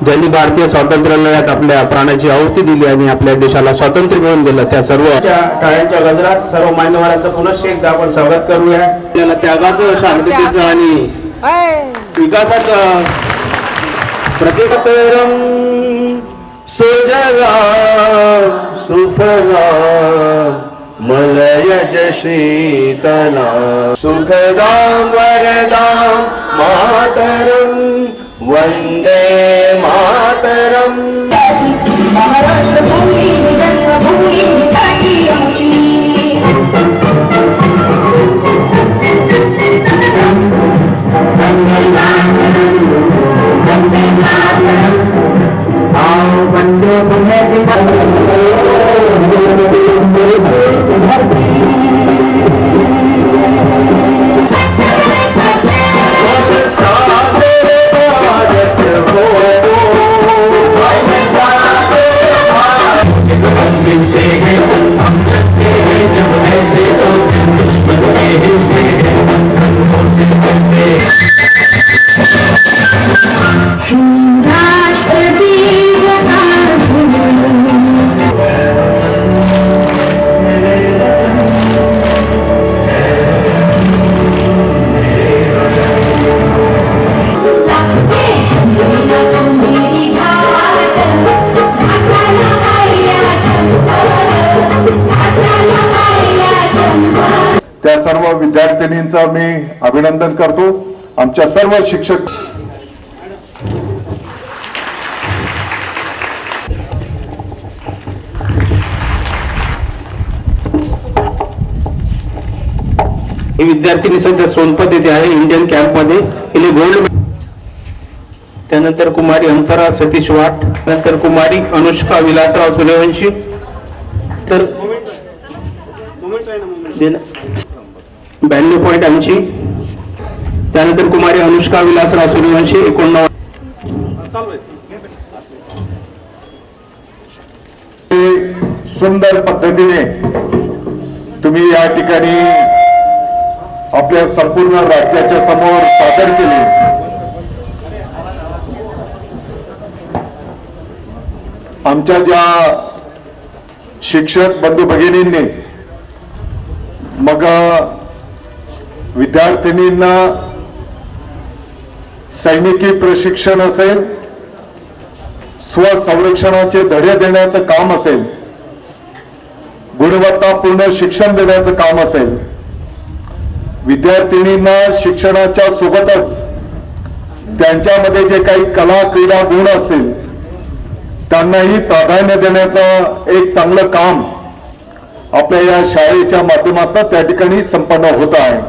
ज्यांनी भारतीय स्वातंत्र्य लढ्यात आपल्या प्राणाची आहुती दिली आणि आपल्या देशाला स्वातंत्र्य मिळवून दिलं त्या सर्व टाळ्यांच्या गजरात सर्व मान्यवरांचं पुनश्च एकदा आपण स्वागत करूया. त्याला त्यागाचं, शांततेचं आणि विकासाचं प्रतीकरम सुजला सुफला मलयज शीतला सुखदां वरदां मातरं वंदे मातरम. महाराष्ट्र भूमी जन्मभूमी काठी आमची. वंदे मातरम वंदे मातरम. आओ बच्चों तुम्हें त्या सर्व विद्यार्थिनींचा मी अभिनंदन करतो. आमच्या सर्व शिक्षक ही विद्यार्थिनी सध्या सोनपत येथे आहे इंडियन कॅम्प मध्ये. हिने गोल्ड. त्यानंतर कुमारी अंतरा सतीश वाट, नंतर कुमारी अनुष्का विलासराव सूर्यवंशी, तर 92.80. त्यानंतर कुमारी अनुष्का विलासराव सूर्यवंशी 89. सुंदर पद्धतीने तुम्ही या ठिकाणी आपल्या संपूर्ण राज्याच्या समोर सादर केले. आमच्या ज्या शिक्षक बंधू भगिनींनी मग विद्यार्थिनींना सैनिकी प्रशिक्षण असेल, स्वसंरक्षणाचे धडे देण्याचं काम असेल, गुणवत्तापूर्ण शिक्षण देण्याचं काम असेल, विद्यार्थिनींना शिक्षणाच्या सोबतच त्यांच्यामध्ये जे काही कला क्रीडा गुण असेल त्यांनाही प्राधान्य देण्याचं एक चांगलं काम आपल्या या शाळेच्या माध्यमातून त्या ठिकाणी संपन्न होत आहे.